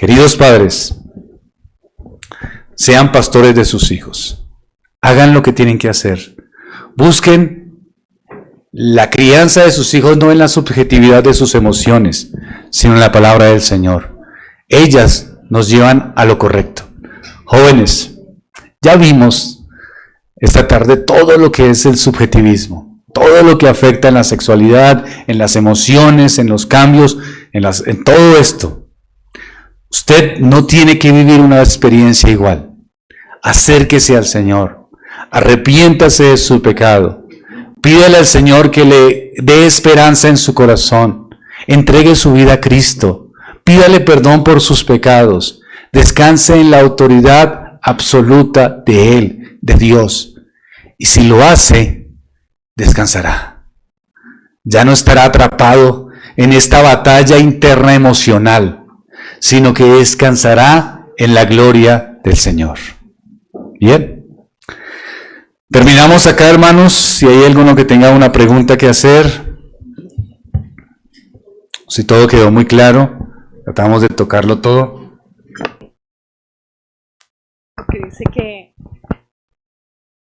Queridos padres, sean pastores de sus hijos. Hagan lo que tienen que hacer. Busquen la crianza de sus hijos no en la subjetividad de sus emociones, sino en la palabra del Señor. Ellas nos llevan a lo correcto. Jóvenes, ya vimos esta tarde todo lo que es el subjetivismo, todo lo que afecta en la sexualidad, en las emociones, en los cambios, en todo esto. Usted no tiene que vivir una experiencia igual. Acérquese al Señor, arrepiéntase de su pecado, pídele al Señor que le dé esperanza en su corazón, entregue su vida a Cristo, pídale perdón por sus pecados, descanse en la autoridad absoluta de Él, de Dios, y si lo hace, descansará. Ya no estará atrapado en esta batalla interna emocional, sino que descansará en la gloria del Señor. Bien. Terminamos acá, hermanos. Si hay alguno que tenga una pregunta que hacer, si todo quedó muy claro, tratamos de tocarlo todo. Dice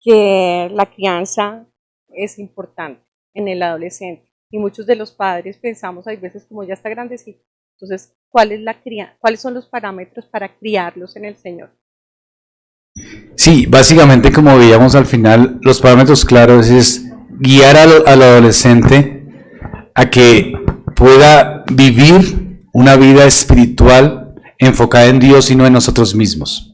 que la crianza es importante en el adolescente y muchos de los padres pensamos, hay veces como ya está grandecito, entonces, ¿cuáles son los parámetros para criarlos en el Señor? Sí, básicamente como veíamos al final, los parámetros claros es guiar al adolescente a que pueda vivir una vida espiritual enfocada en Dios y no en nosotros mismos.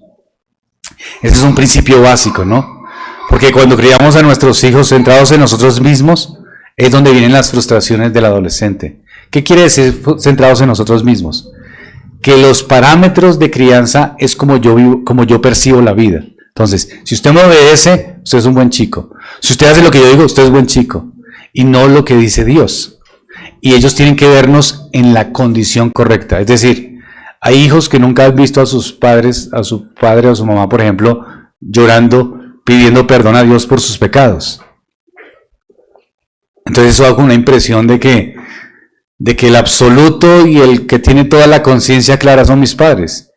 Ese es un principio básico, ¿no? Porque cuando criamos a nuestros hijos centrados en nosotros mismos, es donde vienen las frustraciones del adolescente. ¿Qué quiere decir centrados en nosotros mismos? Que los parámetros de crianza es como yo vivo, como yo percibo la vida. Entonces, si usted me obedece, usted es un buen chico. Si usted hace lo que yo digo, usted es buen chico. Y no lo que dice Dios. Y ellos tienen que vernos en la condición correcta. Es decir, hay hijos que nunca han visto a sus padres, a su padre o a su mamá, por ejemplo, llorando, pidiendo perdón a Dios por sus pecados. Entonces eso da una impresión de que el absoluto y el que tiene toda la conciencia clara son mis padres.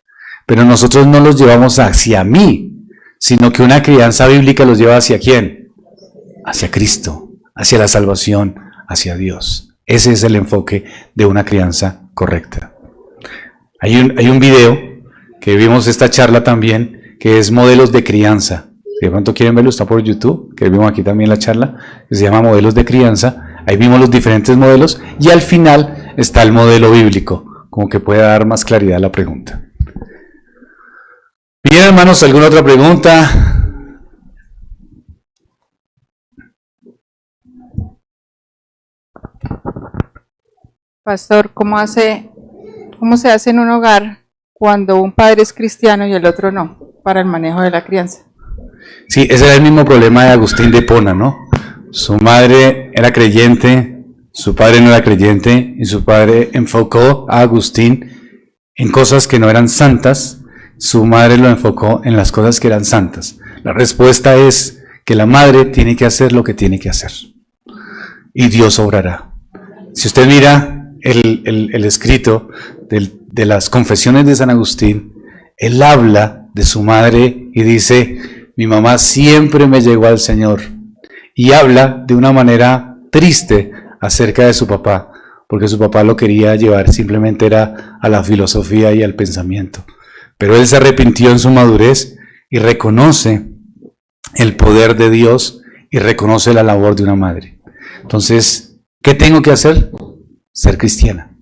Pero nosotros no los llevamos hacia mí, sino que una crianza bíblica los lleva hacia ¿quién? Hacia Cristo, hacia la salvación, hacia Dios. Ese es el enfoque de una crianza correcta. Hay un video que vimos esta charla también, que es modelos de crianza. Si de pronto quieren verlo, está por YouTube, que vimos aquí también la charla, que se llama Modelos de Crianza. Ahí vimos los diferentes modelos y al final está el modelo bíblico, como que puede dar más claridad a la pregunta. Bien, hermanos, ¿alguna otra pregunta? Pastor, ¿cómo se hace en un hogar cuando un padre es cristiano y el otro no, para el manejo de la crianza? Sí, ese era el mismo problema de Agustín de Hipona, ¿no? Su madre era creyente, su padre no era creyente, y su padre enfocó a Agustín en cosas que no eran santas, su madre lo enfocó en las cosas que eran santas. La respuesta es que la madre tiene que hacer lo que tiene que hacer, y Dios obrará. Si usted mira el escrito de las confesiones de San Agustín, él habla de su madre y dice: mi mamá siempre me llegó al Señor, y habla de una manera triste acerca de su papá, porque su papá lo quería llevar simplemente era a la filosofía y al pensamiento, pero él se arrepintió en su madurez y reconoce el poder de Dios y reconoce la labor de una madre. Entonces, ¿qué tengo que hacer? Ser cristiana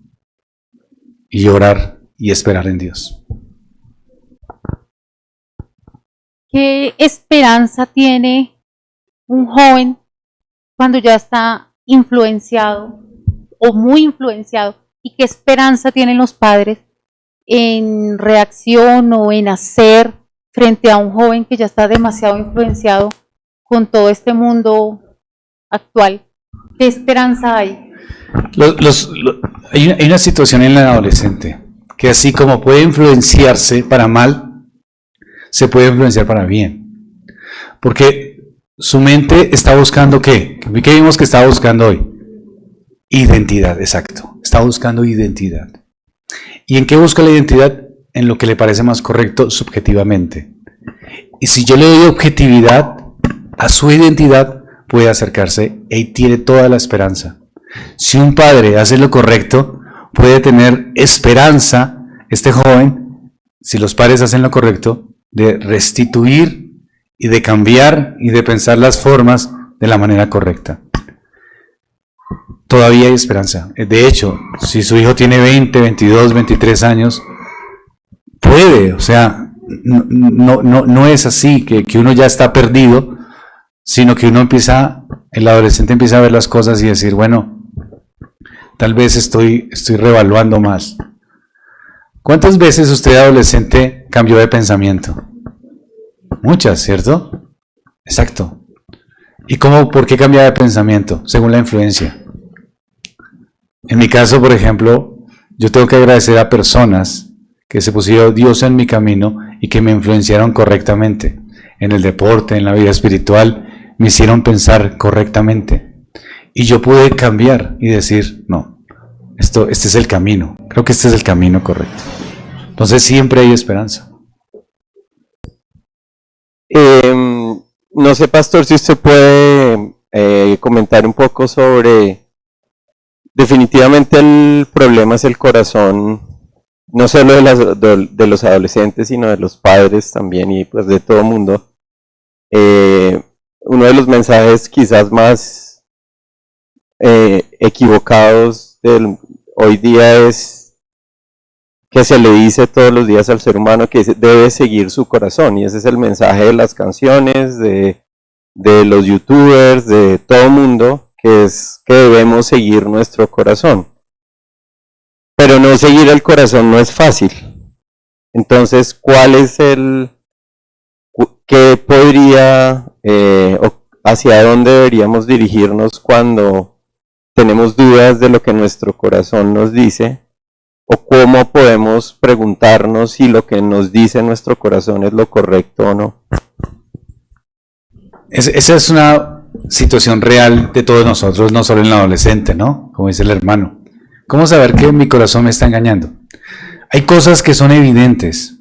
y orar y esperar en Dios. ¿Qué esperanza tiene un joven cuando ya está influenciado o muy influenciado? ¿Y qué esperanza tienen los padres en reacción o en hacer frente a un joven que ya está demasiado influenciado con todo este mundo actual? ¿Qué esperanza hay? Hay una situación en el adolescente que así como puede influenciarse para mal, se puede influenciar para bien, porque su mente está buscando ¿qué? ¿Qué vimos que estaba buscando hoy? Identidad, exacto, está buscando identidad. ¿Y en qué busca la identidad? en lo que le parece más correcto subjetivamente. Y si yo le doy objetividad a su identidad, puede acercarse y tiene toda la esperanza. Si un padre hace lo correcto, puede tener esperanza, este joven, si los padres hacen lo correcto, de restituir y de cambiar y de pensar las formas de la manera correcta. Todavía hay esperanza. De hecho, si su hijo tiene 20, 22, 23 años, puede, o sea, no es así, que uno ya está perdido, sino que uno empieza, el adolescente empieza a ver las cosas y decir, bueno, tal vez estoy revaluando más. ¿Cuántas veces usted, adolescente, cambió de pensamiento? Muchas, ¿cierto? Exacto. ¿Y por qué cambia de pensamiento? Según la influencia. En mi caso, por ejemplo, yo tengo que agradecer a personas que se pusieron Dios en mi camino y que me influenciaron correctamente. En el deporte, en la vida espiritual, me hicieron pensar correctamente. Y yo pude cambiar y decir, no, este es el camino. Creo que este es el camino correcto. Entonces siempre hay esperanza. No sé, pastor, si usted puede comentar un poco sobre, definitivamente el problema es el corazón, no solo de los adolescentes, sino de los padres también y pues de todo el mundo. Uno de los mensajes quizás más equivocados hoy día es que se le dice todos los días al ser humano que debe seguir su corazón, y ese es el mensaje de las canciones, de los youtubers, de todo el mundo, que es que debemos seguir nuestro corazón. Pero no seguir el corazón no es fácil. Entonces, ¿cuál es qué podría, o hacia dónde deberíamos dirigirnos cuando tenemos dudas de lo que nuestro corazón nos dice? ¿O cómo podemos preguntarnos si lo que nos dice nuestro corazón es lo correcto o no? Esa es una situación real de todos nosotros, no solo en el adolescente, ¿no? Como dice el hermano. ¿Cómo saber que mi corazón me está engañando? Hay cosas que son evidentes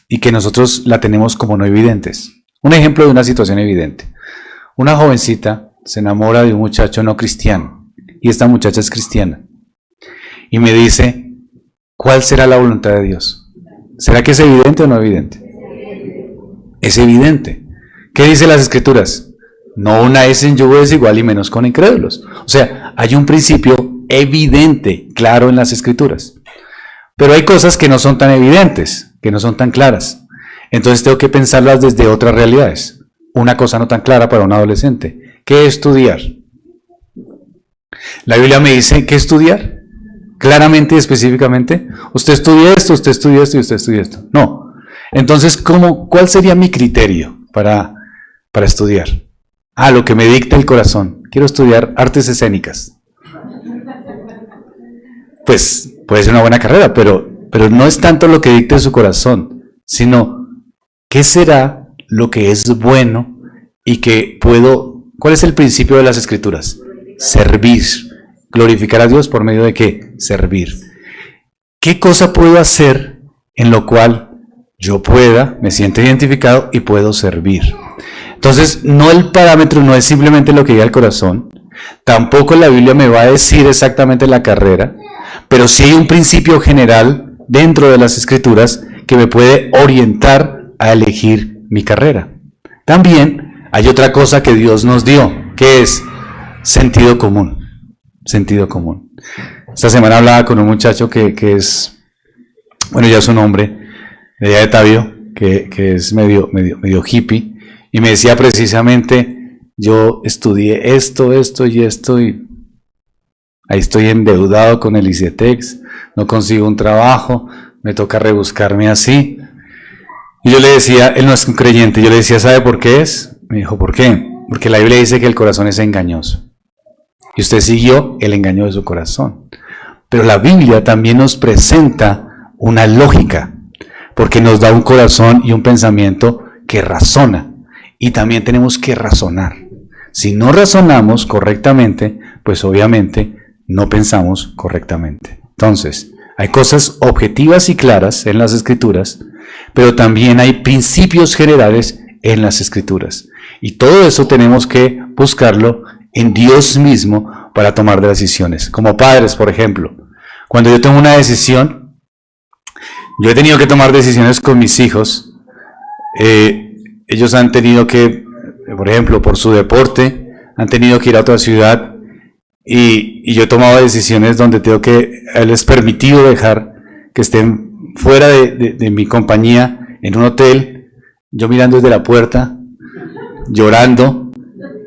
y que nosotros la tenemos como no evidentes. Un ejemplo de una situación evidente. Una jovencita se enamora de un muchacho no cristiano y esta muchacha es cristiana. Y me dice, ¿cuál será la voluntad de Dios? ¿Será que es evidente o no evidente? Es evidente. ¿Qué dice las Escrituras? No unáis en yugo desigual y menos con incrédulos. O sea, hay un principio evidente, claro en las Escrituras. Pero hay cosas que no son tan evidentes, que no son tan claras. Entonces tengo que pensarlas desde otras realidades. Una cosa no tan clara para un adolescente. ¿Qué estudiar? La Biblia me dice, ¿qué estudiar? Claramente y específicamente, usted estudia esto, usted estudia esto y usted estudia esto. No. Entonces, ¿cuál sería mi criterio para estudiar? Lo que me dicta el corazón. Quiero estudiar artes escénicas. Pues puede ser una buena carrera, pero no es tanto lo que dicte su corazón, sino ¿qué será lo que es bueno y que puedo? ¿Cuál es el principio de las Escrituras? Servir. Glorificar a Dios por medio de ¿qué? Servir. ¿Qué cosa puedo hacer en lo cual yo me siento identificado y puedo servir? Entonces, no el parámetro no es simplemente lo que diga el corazón, tampoco la Biblia me va a decir exactamente la carrera, pero sí hay un principio general dentro de las Escrituras que me puede orientar a elegir mi carrera. También hay otra cosa que Dios nos dio, que es sentido común. Sentido común. Esta semana hablaba con un muchacho que es, bueno, ya es un hombre de allá de Tabio, que es medio hippie, y me decía precisamente, yo estudié esto y esto, y ahí estoy endeudado con el ICETEX, no consigo un trabajo, me toca rebuscarme así. Y yo le decía, él no es un creyente, yo le decía, ¿sabe por qué es? Me dijo, ¿por qué? Porque la Biblia dice que el corazón es engañoso. Y usted siguió el engaño de su corazón. Pero la Biblia también nos presenta una lógica, porque nos da un corazón y un pensamiento que razona. Y también tenemos que razonar. Si no razonamos correctamente, pues obviamente no pensamos correctamente. Entonces, Hay cosas objetivas y claras en las Escrituras, pero también hay principios generales en las Escrituras. Y todo eso tenemos que buscarlo en Dios mismo para tomar decisiones. Como padres, por ejemplo, cuando yo tomo una decisión, yo he tenido que tomar decisiones con mis hijos. Ellos han tenido que, por ejemplo, por su deporte, han tenido que ir a otra ciudad y yo he tomado decisiones donde tengo que, les permitido dejar que estén fuera de mi compañía en un hotel, yo mirando desde la puerta, llorando,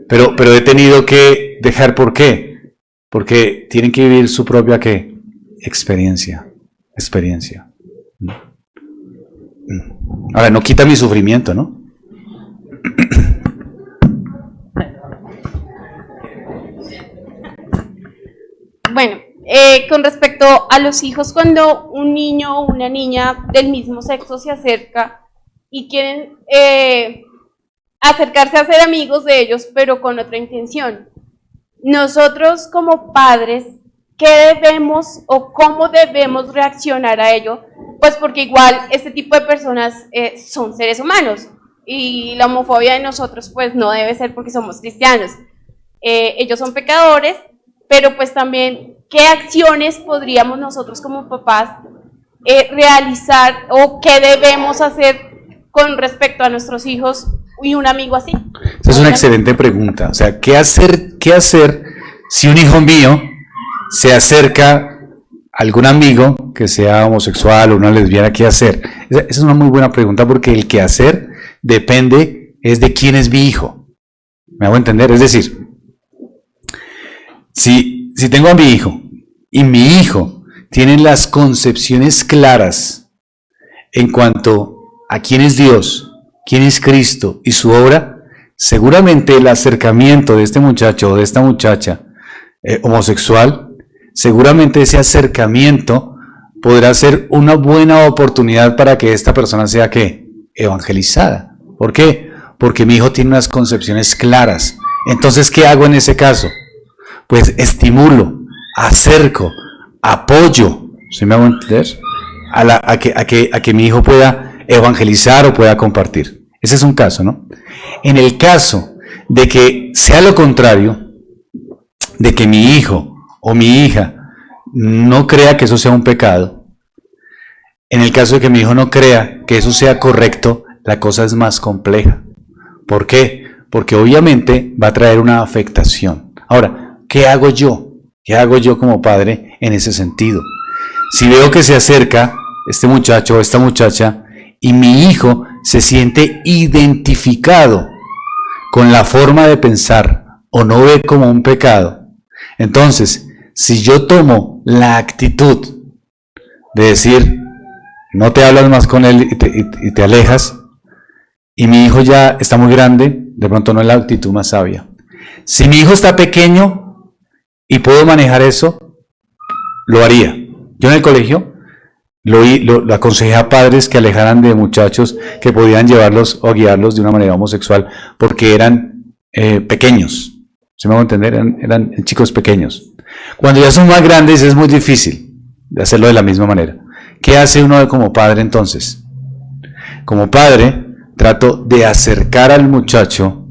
pero he tenido que dejar. ¿Por qué? Porque tienen que vivir su propia ¿qué? Experiencia. Ahora, no quita mi sufrimiento, ¿no? Bueno, con respecto a los hijos, cuando un niño o una niña del mismo sexo se acerca y quieren acercarse a ser amigos de ellos, pero con otra intención, nosotros como padres, ¿qué debemos o cómo debemos reaccionar a ello? Pues porque igual este tipo de personas son seres humanos y la homofobia de nosotros pues no debe ser porque somos cristianos. Ellos son pecadores, pero pues también, ¿qué acciones podríamos nosotros como papás realizar o qué debemos hacer con respecto a nuestros hijos y un amigo así? Esa es una excelente pregunta. O sea, ¿qué hacer si un hijo mío se acerca a algún amigo que sea homosexual o una lesbiana? ¿Qué hacer? Esa es una muy buena pregunta, porque el qué hacer depende es de quién es mi hijo. ¿Me hago entender? Es decir, si tengo a mi hijo y mi hijo tiene las concepciones claras en cuanto a quién es Dios, quién es Cristo y su obra, seguramente el acercamiento de este muchacho o de esta muchacha homosexual, seguramente ese acercamiento podrá ser una buena oportunidad para que esta persona sea ¿qué? Evangelizada. ¿Por qué? Porque mi hijo tiene unas concepciones claras. Entonces, ¿qué hago en ese caso? Pues estimulo, acerco, apoyo, ¿sí me hago entender? A que mi hijo pueda evangelizar o pueda compartir. Ese es un caso, ¿no? En el caso de que sea lo contrario, de que mi hijo o mi hija no crea que eso sea un pecado, en el caso de que mi hijo no crea que eso sea correcto, la cosa es más compleja. ¿Por qué? Porque obviamente va a traer una afectación. Ahora, ¿qué hago yo? ¿Qué hago yo como padre en ese sentido? Si veo que se acerca este muchacho o esta muchacha y mi hijo se siente identificado con la forma de pensar o no ve como un pecado, entonces, si yo tomo la actitud de decir, no te hablas más con él y te alejas, y mi hijo ya está muy grande, de pronto no es la actitud más sabia. Si mi hijo está pequeño y puedo manejar eso, lo haría. Yo en el colegio lo aconsejé a padres que alejaran de muchachos que podían llevarlos o guiarlos de una manera homosexual porque eran pequeños. ¿Se me va a entender? Eran chicos pequeños. Cuando ya son más grandes es muy difícil de hacerlo de la misma manera. ¿Qué hace uno como padre entonces? Como padre trato de acercar al muchacho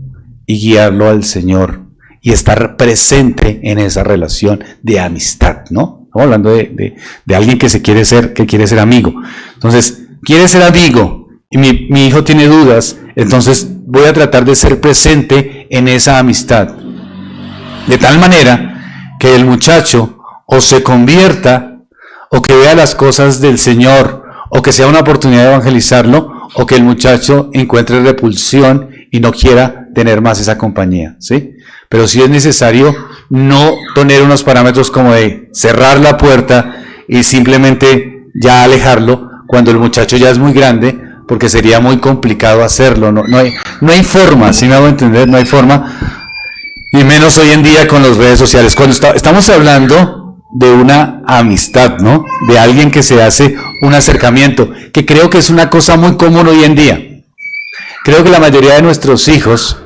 y guiarlo al Señor y estar presente en esa relación de amistad, ¿no? Estamos hablando de alguien que quiere ser amigo. Entonces, quiere ser amigo y mi hijo tiene dudas, entonces voy a tratar de ser presente en esa amistad. De tal manera que el muchacho o se convierta o que vea las cosas del Señor o que sea una oportunidad de evangelizarlo o que el muchacho encuentre repulsión y no quiera tener más esa compañía, ¿sí? Pero sí es necesario no tener unos parámetros como de cerrar la puerta y simplemente ya alejarlo cuando el muchacho ya es muy grande, porque sería muy complicado hacerlo. No hay forma, ¿sí me hago entender? No hay forma, y menos hoy en día con las redes sociales. Cuando estamos hablando de una amistad, ¿no? De alguien que se hace un acercamiento, que creo que es una cosa muy común hoy en día. Creo que la mayoría de nuestros hijos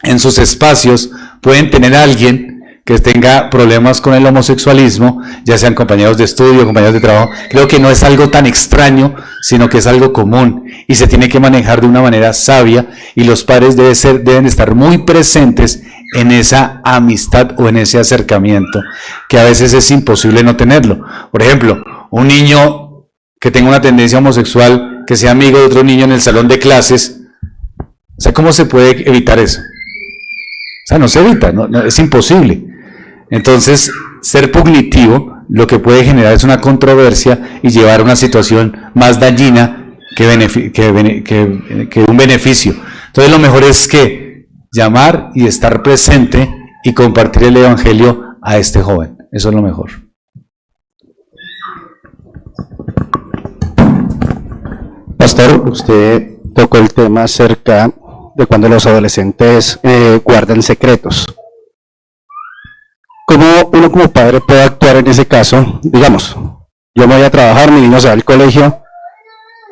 en sus espacios pueden tener a alguien que tenga problemas con el homosexualismo, ya sean compañeros de estudio, compañeros de trabajo, creo que no es algo tan extraño, sino que es algo común y se tiene que manejar de una manera sabia, y los padres deben estar muy presentes en esa amistad o en ese acercamiento, que a veces es imposible no tenerlo. Por ejemplo, un niño que tenga una tendencia homosexual, que sea amigo de otro niño en el salón de clases, o sea, ¿cómo se puede evitar eso? O sea, no se evita, no, es imposible. Entonces, ser pugnitivo lo que puede generar es una controversia y llevar a una situación más dañina que un beneficio. Entonces, lo mejor es que llamar y estar presente y compartir el evangelio a este joven. Eso es lo mejor. Pastor, usted tocó el tema acerca de cuando los adolescentes guardan secretos. ¿Cómo uno como padre puede actuar en ese caso? Digamos, yo me voy a trabajar, mi niño se va al colegio,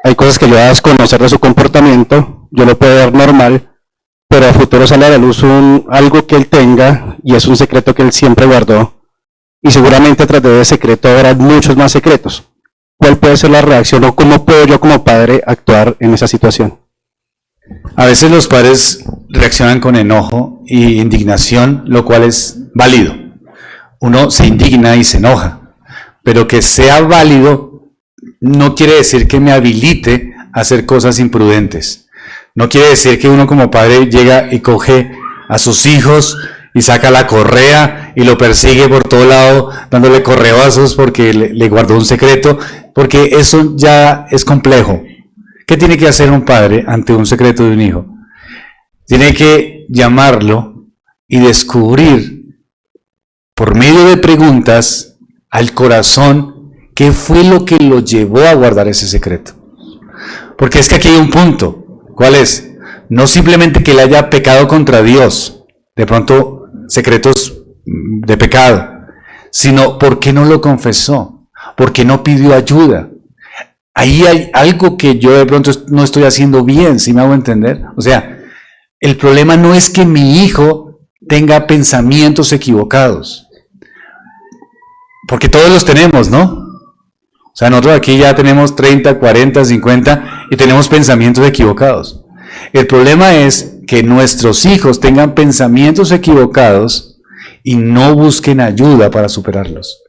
hay cosas que yo voy a desconocer de su comportamiento, yo lo puedo ver normal, pero a futuro sale a la luz algo que él tenga y es un secreto que él siempre guardó, y seguramente tras de ese secreto habrá muchos más secretos. ¿Cuál puede ser la reacción o cómo puedo yo como padre actuar en esa situación? A veces los padres reaccionan con enojo y indignación, lo cual es válido. Uno se indigna y se enoja, pero que sea válido no quiere decir que me habilite a hacer cosas imprudentes. No quiere decir que uno como padre llega y coge a sus hijos y saca la correa y lo persigue por todo lado dándole correazos porque le guardó un secreto, porque eso ya es complejo. ¿Qué tiene que hacer un padre ante un secreto de un hijo? Tiene que llamarlo y descubrir por medio de preguntas al corazón qué fue lo que lo llevó a guardar ese secreto. Porque es que aquí hay un punto. ¿Cuál es? No simplemente que él haya pecado contra Dios, de pronto secretos de pecado, sino por qué no lo confesó, por qué no pidió ayuda. Ahí hay algo que yo de pronto no estoy haciendo bien, ¿sí me hago entender? O sea, el problema no es que mi hijo tenga pensamientos equivocados, porque todos los tenemos, ¿no? O sea, nosotros aquí ya tenemos 30, 40, 50 y tenemos pensamientos equivocados. El problema es que nuestros hijos tengan pensamientos equivocados y no busquen ayuda para superarlos.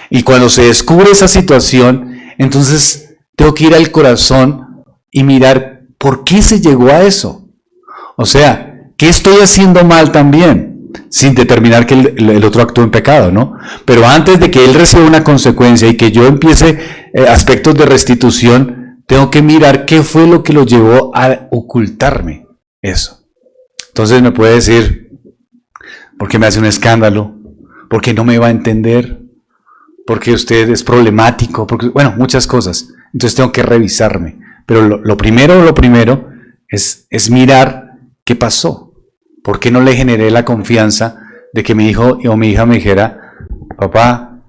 Y cuando se descubre esa situación, entonces tengo que ir al corazón y mirar por qué se llegó a eso. O sea, ¿qué estoy haciendo mal también? Sin determinar que el otro actuó en pecado, ¿no? Pero antes de que él reciba una consecuencia y que yo empiece aspectos de restitución, tengo que mirar qué fue lo que lo llevó a ocultarme eso. Entonces me puede decir, ¿por qué me hace un escándalo? ¿Por qué no me va a entender? ¿Por qué usted es problemático? Porque, bueno, muchas cosas. Entonces tengo que revisarme. Pero lo primero es mirar qué pasó. ¿Por qué no le generé la confianza de que mi hijo o mi hija me dijera, papá,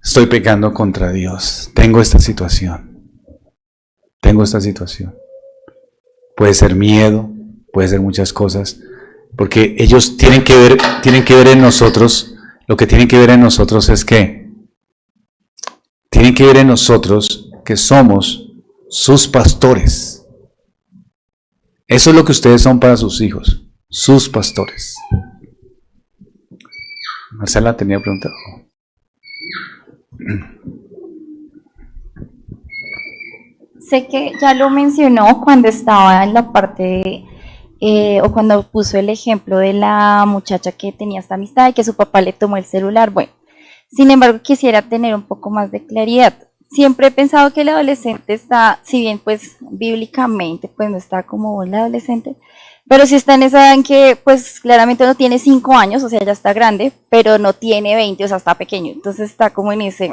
estoy pecando contra Dios, tengo esta situación? Puede ser miedo, puede ser muchas cosas, porque ellos tienen que ver en nosotros, lo que tienen que ver en nosotros es que tienen que ver en nosotros que somos sus pastores. Eso es lo que ustedes son para sus hijos, sus pastores. Marcela tenía preguntado. Sé que ya lo mencionó cuando estaba en la parte o cuando puso el ejemplo de la muchacha que tenía esta amistad y que su papá le tomó el celular. Bueno, sin embargo, quisiera tener un poco más de claridad. Siempre he pensado que el adolescente está, si bien pues bíblicamente pues no está como el adolescente, pero sí está en esa edad en que pues claramente no tiene 5 años, o sea ya está grande, pero no tiene 20, o sea está pequeño, entonces está como en ese...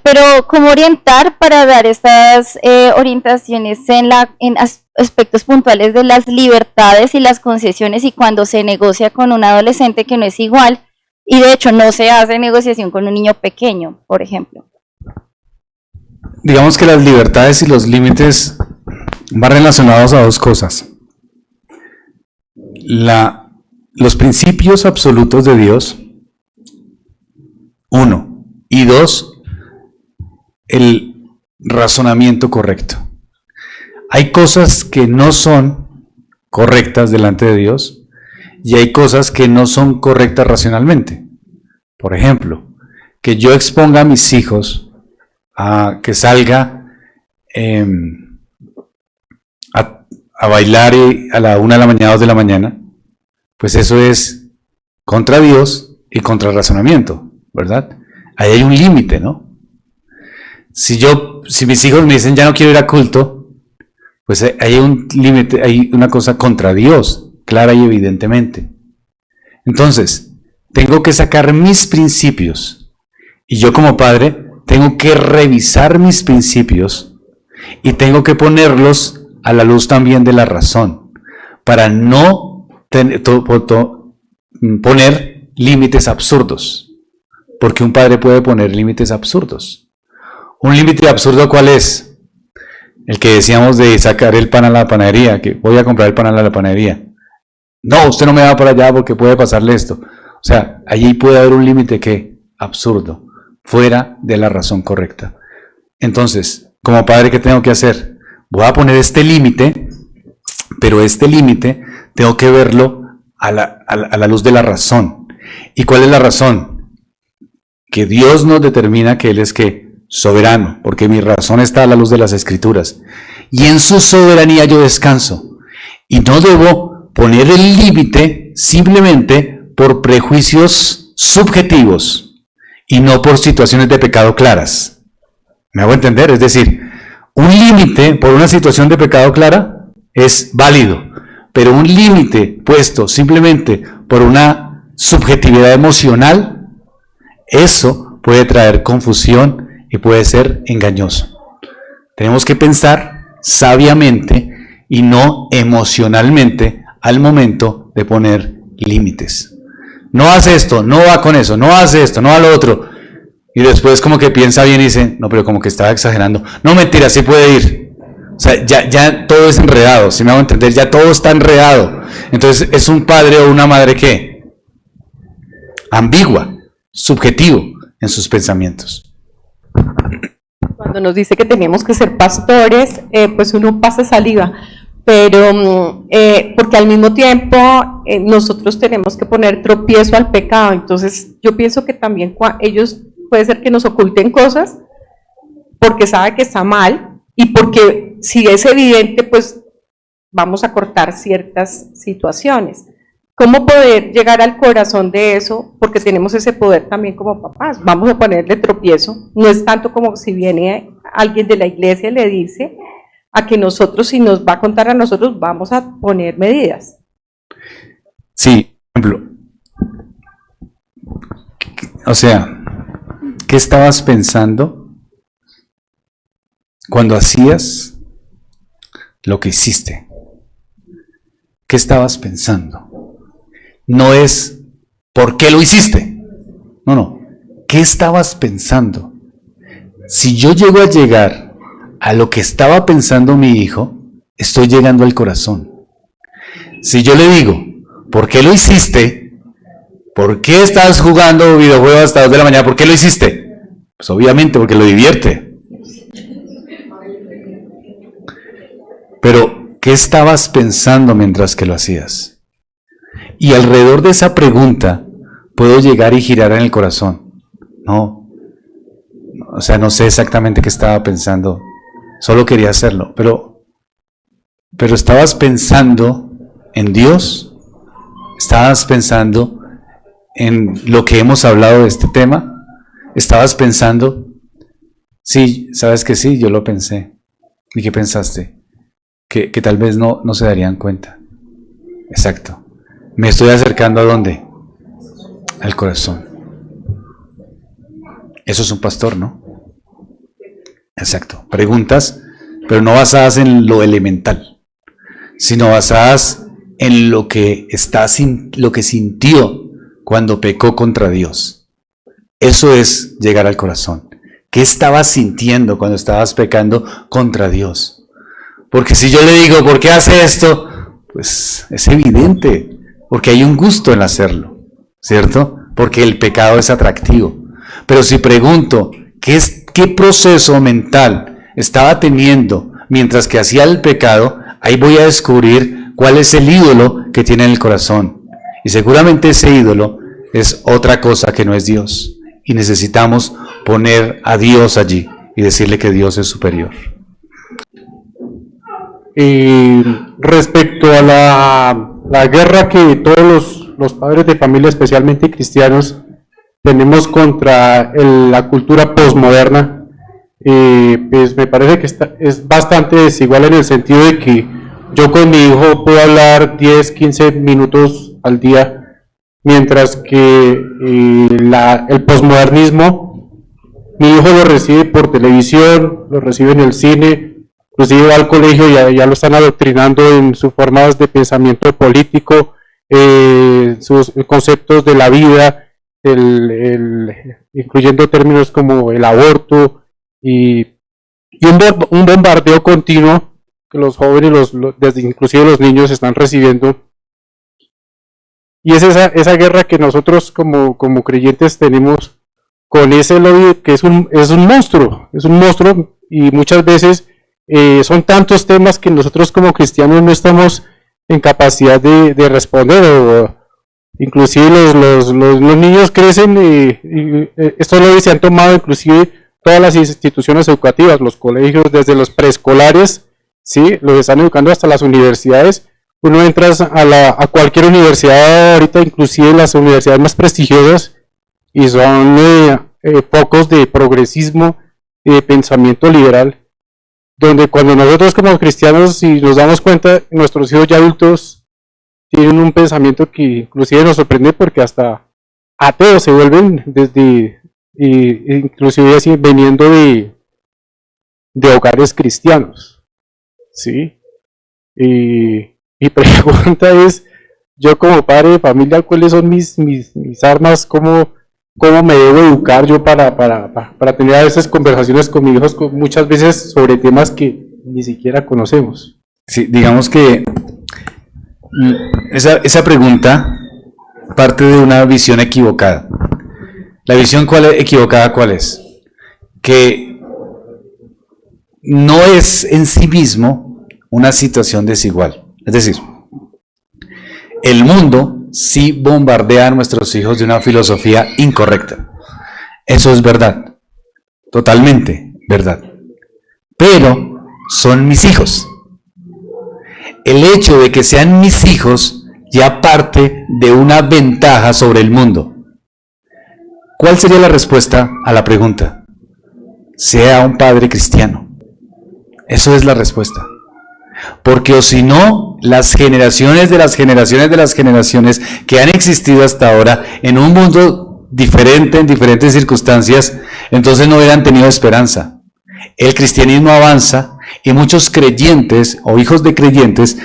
pero cómo orientar para dar estas orientaciones en aspectos puntuales de las libertades y las concesiones y cuando se negocia con un adolescente que no es igual y de hecho no se hace negociación con un niño pequeño, por ejemplo. Digamos que las libertades y los límites van relacionados a dos cosas. La los principios absolutos de Dios, 1, y 2, el razonamiento correcto. Hay cosas que no son correctas delante de Dios y hay cosas que no son correctas racionalmente. Por ejemplo, que yo exponga a mis hijos a que salga a bailar a la 1 de la mañana, 2 de la mañana, pues eso es contra Dios y contra el razonamiento, ¿verdad? Ahí hay un límite, ¿no? Si mis hijos me dicen ya no quiero ir a culto, pues hay un límite, hay una cosa contra Dios, clara y evidentemente. Entonces, tengo que sacar mis principios y yo como padre tengo que revisar mis principios y tengo que ponerlos a la luz también de la razón para no poner límites absurdos, porque un padre puede poner límites absurdos. ¿Un límite absurdo cuál es? El que decíamos de sacar el pan a la panadería, que voy a comprar el pan a la panadería. No, usted no me va para allá porque puede pasarle esto. O sea, allí puede haber un límite que absurdo, fuera de la razón correcta. Entonces, como padre, ¿qué tengo que hacer? Voy a poner este límite, pero este límite tengo que verlo a la luz de la razón. ¿Y cuál es la razón? Que Dios nos determina que Él es que soberano, porque mi razón está a la luz de las Escrituras. Y en su soberanía yo descanso. Y no debo poner el límite simplemente por prejuicios subjetivos y no por situaciones de pecado claras. ¿Me hago entender? Es decir, un límite por una situación de pecado clara es válido, pero un límite puesto simplemente por una subjetividad emocional, eso puede traer confusión y puede ser engañoso. Tenemos que pensar sabiamente y no emocionalmente al momento de poner límites. No hace esto, no va con eso, no hace esto, no va lo otro. Y después como que piensa bien y dice, no, pero como que estaba exagerando. No, mentira, sí puede ir. O sea, ya todo es enredado, si me hago entender, ya todo está enredado. Entonces es un padre o una madre que ambigua, subjetivo en sus pensamientos. Cuando nos dice que tenemos que ser pastores, pues uno pasa saliva, pero porque al mismo tiempo nosotros tenemos que poner tropiezo al pecado. Entonces yo pienso que también ellos puede ser que nos oculten cosas porque sabe que está mal y porque si es evidente, pues vamos a cortar ciertas situaciones. ¿Cómo poder llegar al corazón de eso? Porque tenemos ese poder también como papás. Vamos a ponerle tropiezo. No es tanto como si viene alguien de la iglesia y le dice a que nosotros, si nos va a contar a nosotros, vamos a poner medidas. Sí, por ejemplo, o sea, ¿qué estabas pensando cuando hacías lo que hiciste? ¿Qué estabas pensando? No es ¿por qué lo hiciste? No, ¿qué estabas pensando? Si yo llego a llegar a lo que estaba pensando mi hijo, estoy llegando al corazón. Si yo le digo, ¿por qué lo hiciste? ¿Por qué estás jugando videojuegos hasta 2 de la mañana? ¿Por qué lo hiciste? Pues obviamente porque lo divierte. Pero, ¿qué estabas pensando mientras que lo hacías? Y alrededor de esa pregunta puedo llegar y girar en el corazón. No, o sea, no sé exactamente qué estaba pensando, solo quería hacerlo, pero estabas pensando en Dios, estabas pensando en lo que hemos hablado de este tema, estabas pensando, sí, sabes que sí, yo lo pensé. ¿Y qué pensaste? Que tal vez no se darían cuenta. Exacto. Me estoy acercando ¿a dónde? Al corazón. Eso es un pastor, ¿no? Exacto. Preguntas, pero no basadas en lo elemental, sino basadas en lo que lo que sintió cuando pecó contra Dios. Eso es llegar al corazón. ¿Qué estabas sintiendo cuando estabas pecando contra Dios? Porque si yo le digo, ¿por qué hace esto? Pues es evidente. porque hay un gusto en hacerlo, ¿cierto? Porque el pecado es atractivo. Pero si pregunto, ¿qué proceso mental estaba teniendo mientras que hacía el pecado? Ahí voy a descubrir cuál es el ídolo que tiene en el corazón. Y seguramente ese ídolo es otra cosa que no es Dios. Y necesitamos poner a Dios allí y decirle que Dios es superior. Y respecto a la guerra que todos los padres de familia, especialmente cristianos, tenemos contra la cultura posmoderna, pues me parece que es bastante desigual en el sentido de que yo con mi hijo puedo hablar 10, 15 minutos al día, mientras que el posmodernismo, mi hijo lo recibe por televisión, lo recibe en el cine, inclusive va al colegio y ya lo están adoctrinando en sus formas de pensamiento político, sus conceptos de la vida, incluyendo términos como el aborto y un bombardeo continuo que los jóvenes, desde inclusive los niños están recibiendo. Y es esa guerra que nosotros como creyentes tenemos con ese lobby que es un monstruo, y muchas veces son tantos temas que nosotros como cristianos no estamos en capacidad de responder, o inclusive los niños crecen y estos lobbies se han tomado inclusive todas las instituciones educativas, los colegios, desde los preescolares, ¿sí? Los están educando hasta las universidades. Uno entra a cualquier universidad ahorita, inclusive las universidades más prestigiosas, y son focos de progresismo y de pensamiento liberal, donde cuando nosotros como cristianos, si nos damos cuenta, nuestros hijos ya adultos tienen un pensamiento que inclusive nos sorprende, porque hasta ateos se vuelven inclusive así, viniendo de hogares cristianos, ¿sí? Y mi pregunta es, yo como padre de familia, ¿cuáles son mis armas? ¿Cómo me debo educar yo para tener a veces conversaciones con mis hijos muchas veces sobre temas que ni siquiera conocemos? Sí, digamos que esa pregunta parte de una visión equivocada. ¿La visión equivocada cuál es? Que no es en sí mismo una situación desigual. Es decir, el mundo sí bombardea a nuestros hijos de una filosofía incorrecta. Eso es verdad, totalmente verdad. Pero son mis hijos. El hecho de que sean mis hijos ya parte de una ventaja sobre el mundo. ¿Cuál sería la respuesta a la pregunta? Sea un padre cristiano. Eso es la respuesta. Porque o si no, las generaciones de las generaciones de las generaciones que han existido hasta ahora en un mundo diferente, en diferentes circunstancias, entonces no hubieran tenido esperanza. El cristianismo avanza y muchos creyentes o hijos de creyentes,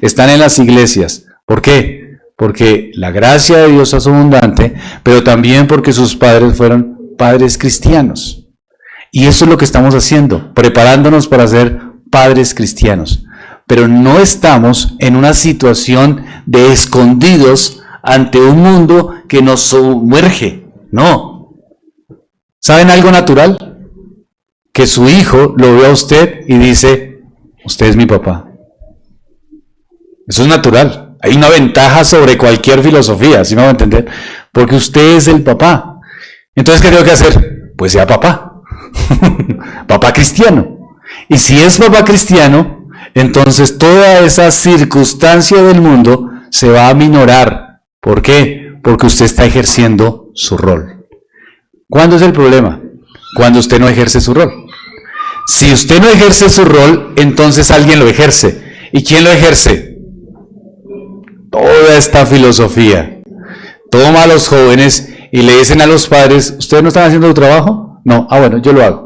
están en las iglesias. ¿Por qué? Porque la gracia de Dios es abundante, pero también porque sus padres fueron padres cristianos. Y eso es lo que estamos haciendo, preparándonos para ser padres cristianos. Pero no estamos en una situación de escondidos ante un mundo que nos sumerge. No. ¿Saben algo natural? Que su hijo lo ve a usted y dice, usted es mi papá. Eso es natural. Hay una ventaja sobre cualquier filosofía, ¿sí me va a entender? Porque usted es el papá. Entonces, ¿qué tengo que hacer? Pues sea papá. Papá cristiano. Y si es papá cristiano, entonces toda esa circunstancia del mundo se va a minorar. ¿Por qué? Porque usted está ejerciendo su rol. ¿Cuándo es el problema? Cuando usted no ejerce su rol. Si usted no ejerce su rol, entonces alguien lo ejerce. ¿Y quién lo ejerce? Toda esta filosofía. Toma a los jóvenes y le dicen a los padres, ¿ustedes no están haciendo su trabajo? No, bueno, yo lo hago.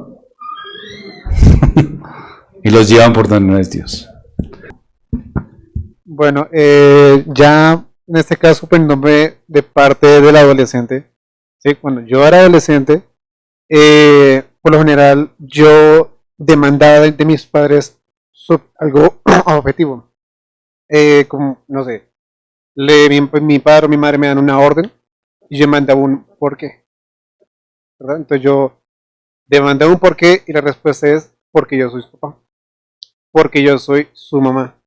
Y los llevan por donde no es Dios. Bueno, ya en este caso, pues no de parte del adolescente. ¿Sí? Cuando yo era adolescente, por lo general yo demandaba de mis padres algo objetivo. como, no sé, mi padre o mi madre me dan una orden y yo mandaba un por qué, ¿verdad? Entonces yo demandaba un por qué y la respuesta es porque yo soy su papá, porque yo soy su mamá.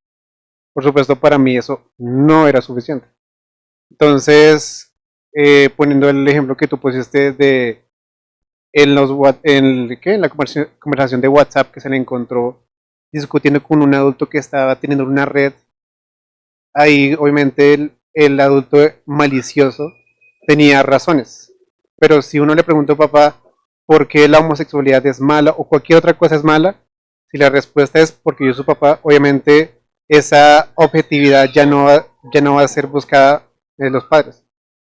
Por supuesto, para mí eso no era suficiente. Entonces, poniendo el ejemplo que tú pusiste de en la conversación de WhatsApp que se le encontró discutiendo con un adulto que estaba teniendo una red, ahí obviamente el adulto malicioso tenía razones. Pero si uno le pregunta a papá por qué la homosexualidad es mala o cualquier otra cosa es mala, si la respuesta es porque yo soy su papá, obviamente esa objetividad ya no va a ser buscada de los padres.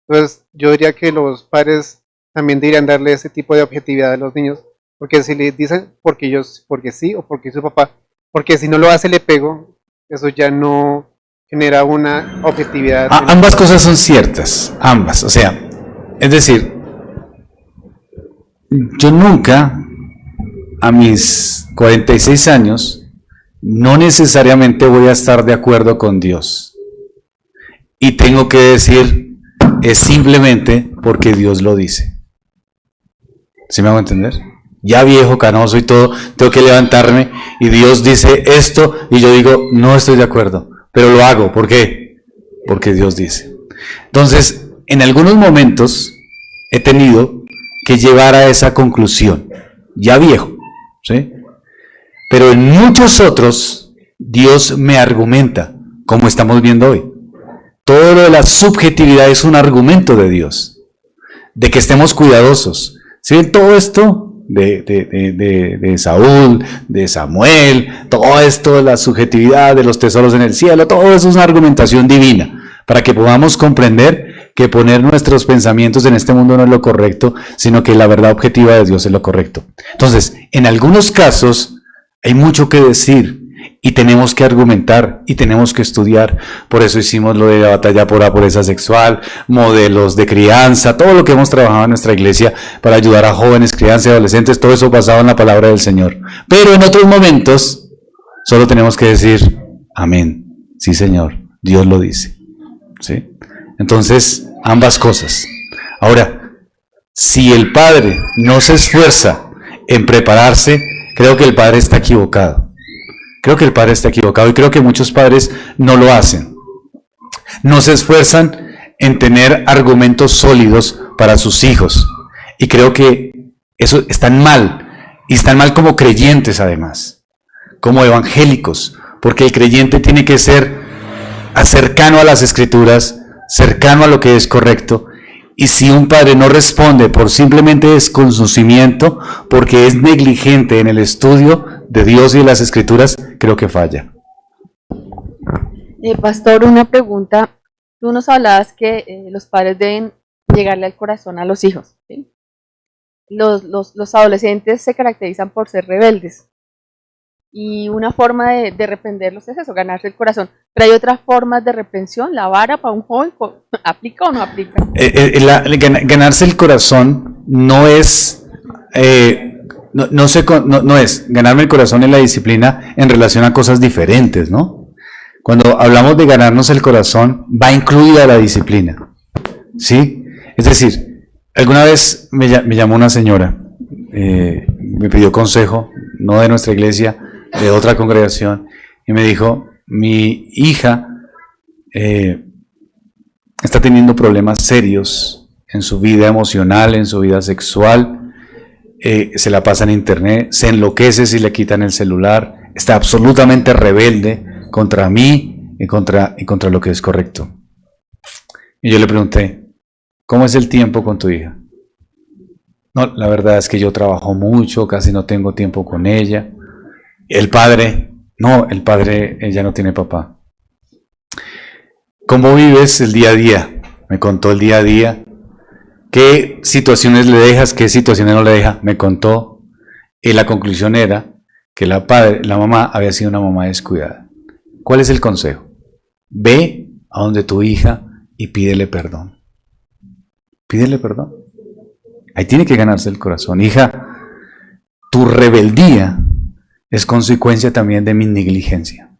Entonces yo diría que los padres también deberían darle ese tipo de objetividad a los niños, porque si le dicen porque sí o porque su papá, porque si no lo hace le pego, eso ya no genera una objetividad. Ambas cosas son ciertas, ambas, o sea, es decir, yo nunca a mis 46 años no necesariamente voy a estar de acuerdo con Dios. Y tengo que decir, es simplemente porque Dios lo dice. ¿Sí me hago entender? Ya viejo, canoso y todo, tengo que levantarme y Dios dice esto y yo digo, no estoy de acuerdo, pero lo hago. ¿Por qué? Porque Dios dice. Entonces, en algunos momentos he tenido que llegar a esa conclusión, ya viejo, ¿sí? Pero en muchos otros, Dios me argumenta, como estamos viendo hoy. Todo lo de la subjetividad es un argumento de Dios, de que estemos cuidadosos. ¿Sí ven todo esto de Saúl, de Samuel, todo esto de la subjetividad, de los tesoros en el cielo? Todo eso es una argumentación divina, para que podamos comprender que poner nuestros pensamientos en este mundo no es lo correcto, sino que la verdad objetiva de Dios es lo correcto. Entonces, en algunos casos hay mucho que decir y tenemos que argumentar y tenemos que estudiar. Por eso hicimos lo de la batalla por la pureza sexual, modelos de crianza, todo lo que hemos trabajado en nuestra iglesia para ayudar a jóvenes, crianzas y adolescentes, todo eso basado en la palabra del Señor. Pero en otros momentos solo tenemos que decir amén, sí Señor, Dios lo dice, ¿sí? Entonces, ambas cosas. Ahora, si el padre no se esfuerza en prepararse, creo que el padre está equivocado. Creo que el padre está equivocado y creo que muchos padres no lo hacen. No se esfuerzan en tener argumentos sólidos para sus hijos. Y creo que eso están mal. Y están mal como creyentes además, como evangélicos. Porque el creyente tiene que ser cercano a las escrituras, cercano a lo que es correcto. Y si un padre no responde por simplemente desconocimiento, porque es negligente en el estudio de Dios y de las escrituras, creo que falla. Pastor, una pregunta. Tú nos hablabas que los padres deben llegarle al corazón a los hijos, ¿sí? Los adolescentes se caracterizan por ser rebeldes. Y una forma de reprenderlos es eso, ganarse el corazón. Pero hay otras formas de reprensión. ¿La vara para un joven aplica o no aplica? Ganarse el corazón no es... No es ganarme el corazón en la disciplina en relación a cosas diferentes, ¿no? Cuando hablamos de ganarnos el corazón, va incluida la disciplina, ¿sí? Es decir, alguna vez me llamó una señora, me pidió consejo, no de nuestra iglesia, de otra congregación, y me dijo, mi hija está teniendo problemas serios en su vida emocional, en su vida sexual, se la pasa en internet, se enloquece si le quitan el celular, está absolutamente rebelde contra mí y contra lo que es correcto. Y yo le pregunté, ¿cómo es el tiempo con tu hija? No, la verdad es que yo trabajo mucho, casi no tengo tiempo con ella. El padre, ella no tiene papá. ¿Cómo vives el día a día? Me contó el día a día. ¿Qué situaciones le dejas? ¿Qué situaciones no le dejas? Me contó. Y la conclusión era que la mamá había sido una mamá descuidada. ¿Cuál es el consejo? Ve a donde tu hija y pídele perdón. Pídele perdón. Ahí tiene que ganarse el corazón. Hija, tu rebeldía es consecuencia también de mi negligencia.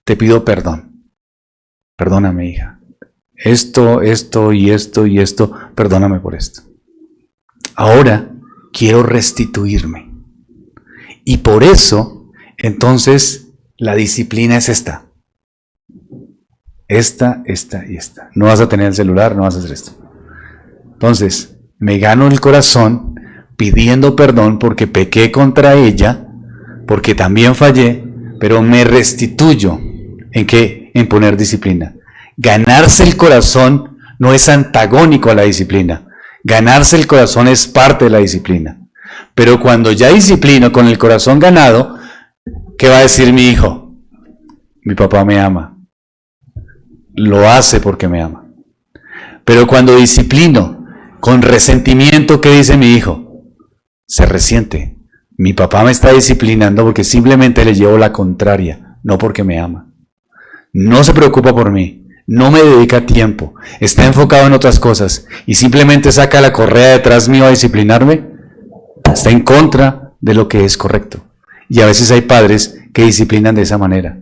Te pido perdón. perdóname, hija. Esto y esto, perdóname por esto. Ahora quiero restituirme. Y por eso, entonces, la disciplina es esta. Esta y esta. No vas a tener el celular, no vas a hacer esto. Entonces, me gano el corazón pidiendo perdón porque pequé contra ella, porque también fallé, pero me restituyo. ¿En qué? En poner disciplina. Ganarse el corazón no es antagónico a la disciplina. Ganarse el corazón es parte de la disciplina. Pero cuando ya disciplino con el corazón ganado, ¿qué va a decir mi hijo? Mi papá me ama. Lo hace porque me ama. Pero cuando disciplino con resentimiento, ¿qué dice mi hijo? Se resiente. Mi papá me está disciplinando porque simplemente le llevo la contraria, no porque me ama. No se preocupa por mí, no me dedica tiempo, está enfocado en otras cosas y simplemente saca la correa detrás mío a disciplinarme. Está en contra de lo que es correcto. Y a veces hay padres que disciplinan de esa manera.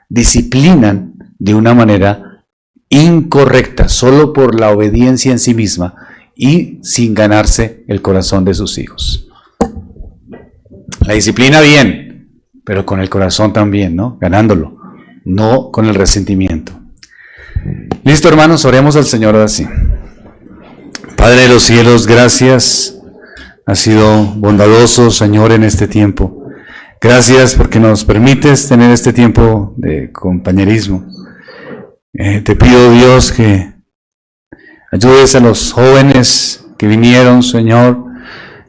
Disciplinan de una manera incorrecta, solo por la obediencia en sí misma y sin ganarse el corazón de sus hijos. La disciplina bien, pero con el corazón también, ¿no? Ganándolo, no con el resentimiento. Listo, hermanos, oremos al Señor ahora sí. Padre de los cielos, gracias. Has sido bondadoso, Señor, en este tiempo. Gracias porque nos permites tener este tiempo de compañerismo. Te pido, Dios, que ayudes a los jóvenes que vinieron, Señor,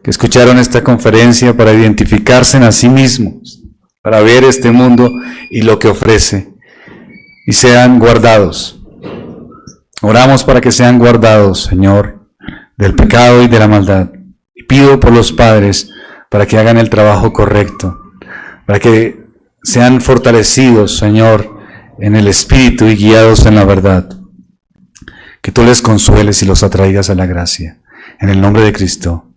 que escucharon esta conferencia para identificarse en a sí mismos, para ver este mundo y lo que ofrece, y sean guardados. Oramos para que sean guardados, Señor, del pecado y de la maldad. Y pido por los padres para que hagan el trabajo correcto, para que sean fortalecidos, Señor, en el Espíritu y guiados en la verdad. Que tú les consueles y los atraigas a la gracia. En el nombre de Cristo.